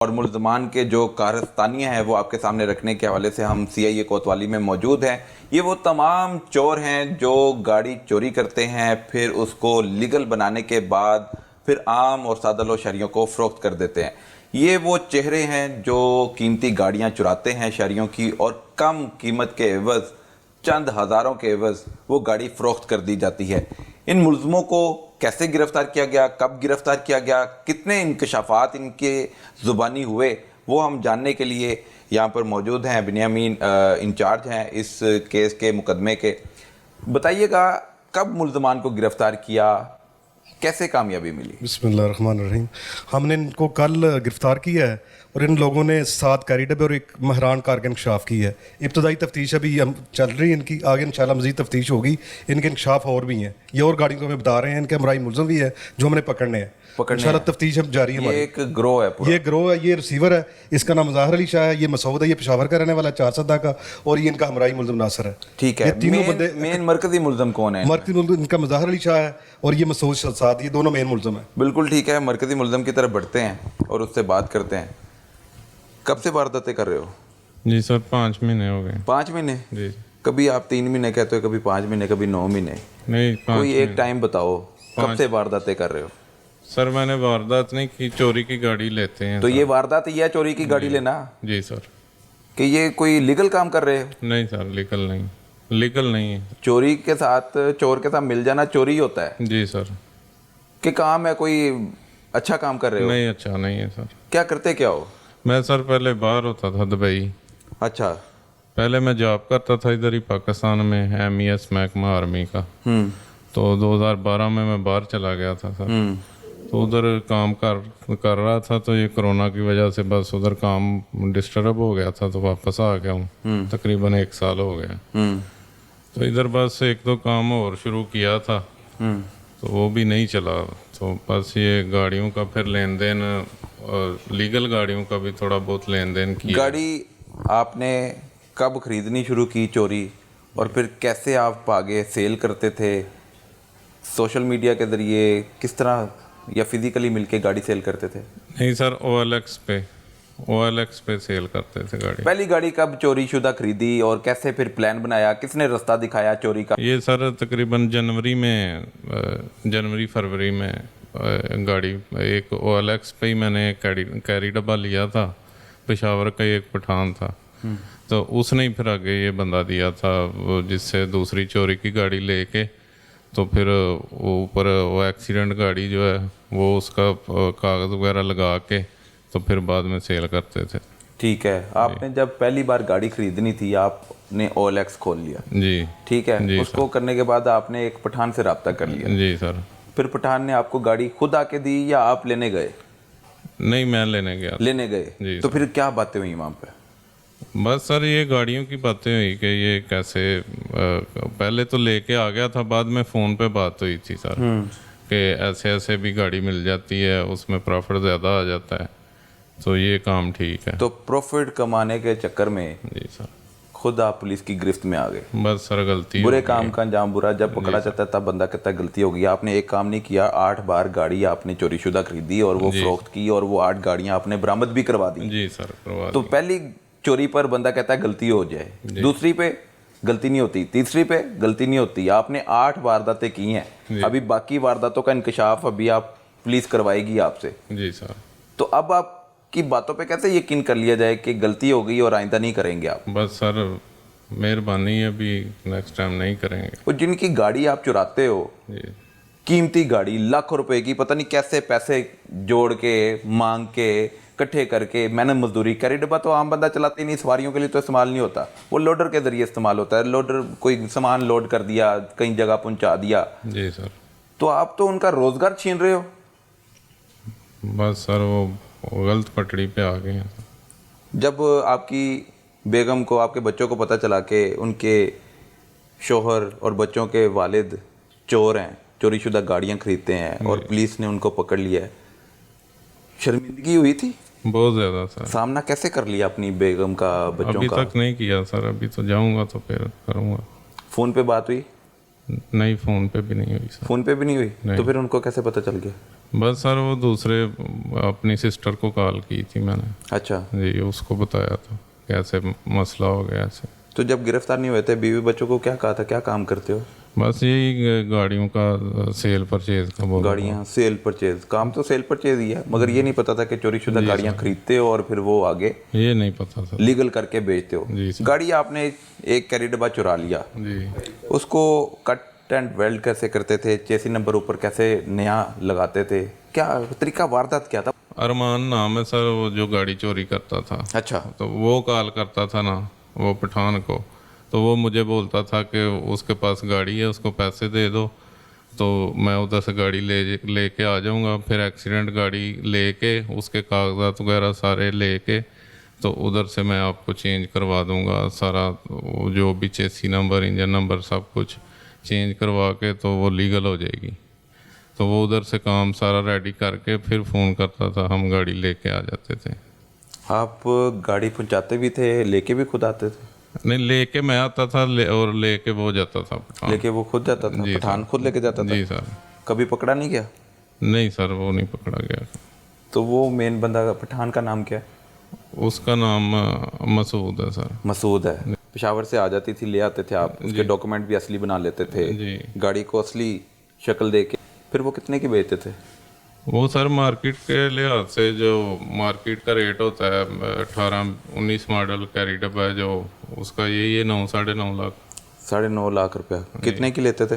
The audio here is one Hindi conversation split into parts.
और मुल्ज़मान के जो कारस्तानियाँ हैं वो आपके सामने रखने के हवाले से हम CIA कोतवाली में मौजूद हैं। ये वो तमाम चोर हैं जो गाड़ी चोरी करते हैं, फिर उसको लीगल बनाने के बाद फिर आम और सादा लोग शहरियों को फ़रोख्त कर देते हैं। ये वो चेहरे हैं जो कीमती गाड़ियाँ चुराते हैं शहरियों की, और कम कीमत के एवज़, चंद हज़ारों के एवज़ वो गाड़ी फ़रोख्त कर दी जाती है। इन मुल्ज़मों को कैसे गिरफ़्तार किया गया, कब गिरफ़्तार किया गया, कितने इंकशाफात इनके ज़ुबानी हुए, वो हम जानने के लिए यहाँ पर मौजूद हैं। बिन्यामीन इंचार्ज हैं इस केस के मुकदमे के। बताइएगा, कब मुल्ज़मान को गिरफ़्तार किया, कैसे कामयाबी मिली? बिस्मिल्लाहिर्रहमानिर्रहीम। हमने इनको कल गिरफ़्तार किया है और इन लोगों ने 7 कैरी डब्बे और एक महरान कार का इंकशाफ की है। इब्तदाई तफ्तीश अभी हम चल रही है इनकी, आगे इंशाल्लाह मज़ीद तफ्तीश होगी। इनके इंकशाफ और भी हैं, ये और गाड़ियों को हमें बता रहे हैं, इनके हमराई मुलज़म भी है जो हमने पकड़ने हैं। इंशाल्लाह तफ्तीश अब जारी है हमारी। ये एक ग्रोह है पूरा। ये ग्रोह है, ये रिसीवर है, इसका नाम ज़ाहिर अली शाह है, ये मसूद है, ये पेशावर का रहने वाला है, 4 सद्दा का, और ये इनका हमराई मुलज़म नासिर है। ठीक ये है। तीनों बंदे मेन मरकजी मुल्ज़म कौन है? मरकज़ी मुलज़म इनका ज़ाहिर अली शाह है और ये मसूद साद, ये दोनों मेन मुलज़म है। बिल्कुल ठीक है। मरकजी मुल्ज़म की तरफ बढ़ते हैं और उससे बात करते हैं। कब से वारदातें कर रहे हो? जी सर, 5 महीने हो गए। 5 महीने? जी। कभी आप 3 महीने कहते हो, कभी 5 महीने, कभी 9 महीने। नहीं, 5 कोई एक महीने। टाइम बताओ कब से वारदातें कर रहे हो? सर मैंने वारदात नहीं की, चोरी की गाड़ी लेते हैं तो सर। ये वारदात ही है, चोरी की गाड़ी लेना? जी सर। कि ये कोई लीगल काम कर रहे हो? नहीं सर, लीगल नहीं, लीगल नहीं है। चोरी के साथ, चोर के साथ मिल जाना चोरी होता है जी सर। कि काम है, कोई अच्छा काम कर रहे हो? नहीं, अच्छा नहीं है सर। क्या करते क्या हो? मैं सर पहले बाहर होता था, दुबई। अच्छा। पहले मैं जॉब करता था इधर ही पाकिस्तान में, MES महकमा आर्मी का। तो 2012 में मैं बाहर चला गया था सर। तो उधर काम कर रहा था, तो ये कोरोना की वजह से बस उधर काम डिस्टर्ब हो गया था, तो वापस आ गया हूँ। तकरीबन 1 साल हो गया। तो इधर बस 1-2 काम और शुरू किया था, तो वो भी नहीं चला। तो बस ये गाड़ियों का फिर लेन देन, और लीगल गाड़ियों का भी थोड़ा बहुत लेन देन किया। गाड़ी आपने कब खरीदनी शुरू की चोरी, और फिर कैसे आप आगे सेल करते थे? सोशल मीडिया के ज़रिए, किस तरह, या फिजिकली मिलके गाड़ी सेल करते थे? नहीं सर, OLX पे सेल करते थे गाड़ी। पहली गाड़ी कब चोरी शुदा खरीदी और कैसे फिर प्लान बनाया, किसने रास्ता दिखाया चोरी का? ये सर तकरीबन जनवरी फरवरी में गाड़ी एक OLX पे ही मैंने कैरी डब्बा लिया था। पेशावर का एक पठान था, तो उसने ही फिर आगे ये बंदा दिया था, वो जिससे दूसरी चोरी की गाड़ी लेके, तो फिर वो ऊपर वो एक्सीडेंट गाड़ी जो है वो उसका कागज़ वगैरह लगा के, तो फिर बाद में सेल करते थे। ठीक है। आपने जब पहली बार गाड़ी खरीदनी थी, आपने OLX खोल लिया। जी। ठीक है। जी उसको करने के बाद आपने एक पठान से रब्ता कर लिया। जी सर। फिर पठान ने आपको गाड़ी खुद आके दी या आप लेने गए? नहीं, मैं लेने गया। लेने गए। जी तो फिर क्या बातें हुई वहाँ पे? बस सर ये गाड़ियों की बातें हुई कि ये कैसे, पहले तो लेके आ गया था, बाद में फ़ोन पे बात हुई थी सर कि ऐसे ऐसे भी गाड़ी मिल जाती है, उसमें प्रॉफिट ज़्यादा आ जाता है, तो ये काम ठीक है। तो प्रॉफिट कमाने के चक्कर में जी सर। खुद आप पुलिस की गिरफ्त में आ गए। बस सर गलती बुरे हो गई। काम का अंजाम बुरा, जब पकड़ा जाता है तब बंदा कहता है गलती हो गई। आपने एक काम नहीं किया, 8 बार गाड़ी आपने चोरी शुदा खरीदी और वो फरोख्त की, और वो 8 गाड़ियां आपने बरामद भी करवा दी। जी सर, करवा तो दी। पहली चोरी पर बंदा कहता है गलती हो जाए, दूसरी पे गलती नहीं होती, तीसरी पे गलती नहीं होती। आपने 8 वारदातें की हैं। अभी बाकी वारदातों का इंकशाफ अभी आप पुलिस करवाएगी आपसे। जी सर। तो अब आपकी बातों पे कैसे यकीन कर लिया जाए कि गलती हो गई और आइंदा नहीं करेंगे आप? बस सर मेहरबानी है, अभी नेक्स्ट टाइम नहीं करेंगे। और जिनकी गाड़ी आप चुराते हो, जी। कीमती गाड़ी लाखों रुपए की, पता नहीं कैसे पैसे जोड़ के, मांग के, इकट्ठे करके, मेहनत मजदूरी। कैरी डब्बा तो आम बंदा चलाती नहीं, सवारियों के लिए तो इस्तेमाल नहीं होता, वो लोडर के जरिए इस्तेमाल होता है। लोडर कोई सामान लोड कर दिया, कई जगह पहुंचा दिया। जी सर। तो आप तो उनका रोजगार छीन रहे हो। बस सर वो गलत पटड़ी पे आ गए हैं। जब आपकी बेगम को, आपके बच्चों को पता चला कि उनके शोहर और बच्चों के वालिद चोर हैं, चोरी शुदा गाड़ियाँ खरीदते हैं, और पुलिस ने उनको पकड़ लिया है, शर्मिंदगी हुई थी? बहुत ज़्यादा सर। सामना कैसे कर लिया अपनी बेगम का, बच्चों अभी का? तक नहीं किया सर, अभी तो जाऊंगा तो फिर करूंगा। फ़ोन पे बात हुई? नहीं, फ़ोन पे भी नहीं हुई सर। फ़ोन पे भी नहीं हुई? तो फिर उनको कैसे पता चल गया? बस सर वो दूसरे अपनी सिस्टर को कॉल की थी मैंने अच्छा, जी, उसको बताया था कैसे मसला हो गया ऐसे। तो जब गिरफ्तार नहीं हुए थे बीवी बच्चों को क्या कहा था, क्या काम करते हो? बस यही गाड़ियों का सेल परचेज का बोला। गाड़ियाँ सेल परचेज, काम तो सेल परचेज ही है, मगर ये नहीं पता था कि चोरीशुदा गाड़ियाँ खरीदते हो और फिर वो आगे ये नहीं पता था लीगल करके बेचते हो। जी सर। गाड़ी आपने एक कैरी डब्बा चुरा लिया, जी। उसको कट एंड वेल्ड कैसे करते थे, चेसी नंबर ऊपर कैसे नया लगाते थे, क्या तरीका, वारदात क्या था? अरमान नाम है सर वो जो गाड़ी चोरी करता था। अच्छा, तो वो कॉल करता था ना वो पठान को, तो वो मुझे बोलता था कि उसके पास गाड़ी है उसको पैसे दे दो, तो मैं उधर से गाड़ी लेके आ जाऊंगा। फिर एक्सीडेंट गाड़ी लेके उसके कागजात वगैरह सारे लेके तो उधर से मैं आपको चेंज करवा दूंगा सारा, वो जो भी चेसी नंबर इंजन नंबर सब कुछ चेंज करवा के तो वो लीगल हो जाएगी। तो वो उधर से काम सारा रेडी करके फिर फ़ोन करता था, हम गाड़ी लेके आ जाते थे। आप गाड़ी पहुंचाते भी थे, लेके भी खुद आते थे? नहीं, लेके मैं आता था और लेके वो जाता था पठान। लेके वो खुद जाता था? जी पठान सर। खुद लेके जाता था? जी सर। कभी पकड़ा नहीं गया? नहीं सर वो नहीं पकड़ा गया। तो वो मेन बंदा पठान का नाम क्या है? उसका नाम मसूद है सर। मसूद है। पेशावर से आ जाती थी, ले आते थे आप, उसके डॉक्यूमेंट भी असली बना लेते थे, जी। गाड़ी को असली शक्ल दे के, फिर वो कितने की बेचते थे? वो सर मार्केट के लिहाज से जो मार्केट का रेट होता है 18-19 मॉडल कैरी डब्बा है जो उसका यही है 9 साढ़े 9 लाख। 9.5 लाख रुपया कितने की लेते थे?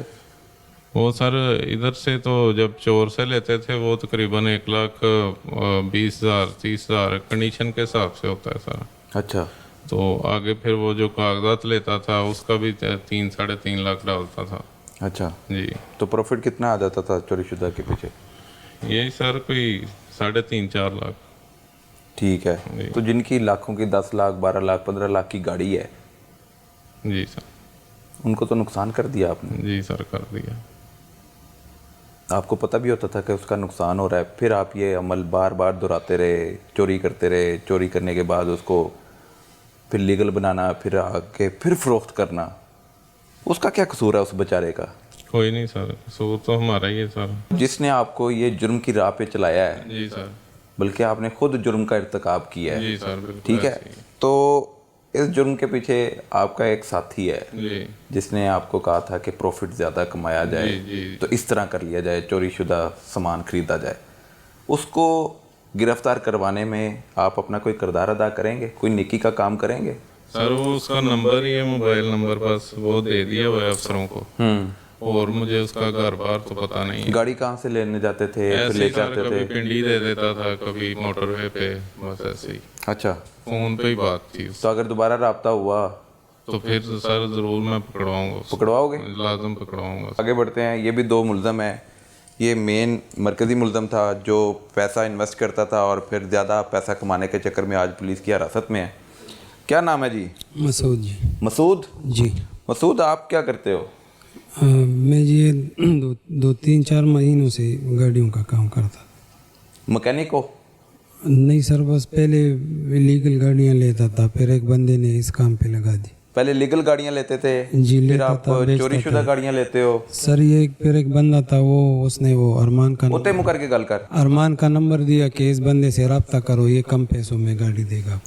वो सर इधर से तो जब चोर से लेते थे वो तकरीबन 1,20,000 30,000 कंडीशन के हिसाब से होता है सर। अच्छा, तो आगे फिर वो जो कागजात लेता था उसका भी 3 साढ़े 3 लाख डालता था। अच्छा। जी। तो प्रॉफिट कितना आ जाता था चोरीशुदा के पीछे? यही सर कोई 3.5-4 लाख। ठीक है। तो जिनकी लाखों की 10 लाख 12 लाख 15 लाख की गाड़ी है, जी सर। उनको तो नुकसान कर दिया आपने। जी सर कर दिया। आपको पता भी होता था कि उसका नुकसान हो रहा है, फिर आप ये अमल बार बार दोहराते रहे, चोरी करते रहे, चोरी करने के बाद उसको फिर लीगल बनाना, फिर आके फिर फरोख्त करना, उसका क्या कसूर है उस बेचारे का? कोई नहीं सर, कसूर तो हमारा ही है सर। जिसने आपको ये जुर्म की राह पे चलाया है, जी सर। बल्कि आपने खुद जुर्म का इर्तिकाब किया है। जी सर बिल्कुल। ठीक है। ऐसे ही। तो इस जुर्म के पीछे आपका एक साथी है जी जिसने आपको कहा था कि प्रॉफिट ज़्यादा कमाया जाए, जी। तो इस तरह कर लिया जाए, चोरीशुदा सामान खरीदा जाए। उसको गिरफ्तार करवाने में आप अपना कोई किरदार अदा करेंगे, कोई नेकी का काम करेंगे? सर वो उसका नंबर ही है, मोबाइल नंबर, बस वो दे दिया हुआ है अफसरों को, और मुझे उसका घर बार तो पता नहीं है। गाड़ी कहाँ से लेने जाते थे, फिर ऐसे ही लेके सर आते कभी थे? पिंडी दे देता था, कभी मोटरवे पे, बस ऐसे ही अच्छा। फोन पे ही बात थी। तो अगर दोबारा राब्ता हुआ तो फिर सर जरूर मैं पकड़वाऊंगा उसको। पकड़वाओगे? लाजम पकड़वाऊंगा। आगे बढ़ते हैं। ये भी 2 मुलज़म हैं। ये मेन मरकज़ी मुलज़म था जो पैसा इन्वेस्ट करता था और फिर ज़्यादा पैसा कमाने के चक्कर में आज पुलिस की हिरासत में है। क्या नाम है जी? मसूद जी। मसूद? जी। मसूद, आप क्या करते हो? मैं ये 2-3-4 महीनों से गाड़ियों का काम करता। मैकेनिक हो? नहीं सर, बस पहले लीगल गाड़ियां लेता था, फिर एक बंदे ने इस काम पे लगा दी। पहले लीगल गाड़ियां लेते थे, जी, फिर लेता आप था, बेचता चोरीशुदा था। गाड़ियां लेते हो? सर ये फिर एक बंदा था, वो उसने वो होते मुकर के गल कर। अरमान का नंबर दिया कि इस बंदे से रब्ता करो, ये कम पैसों में गाड़ी देगा।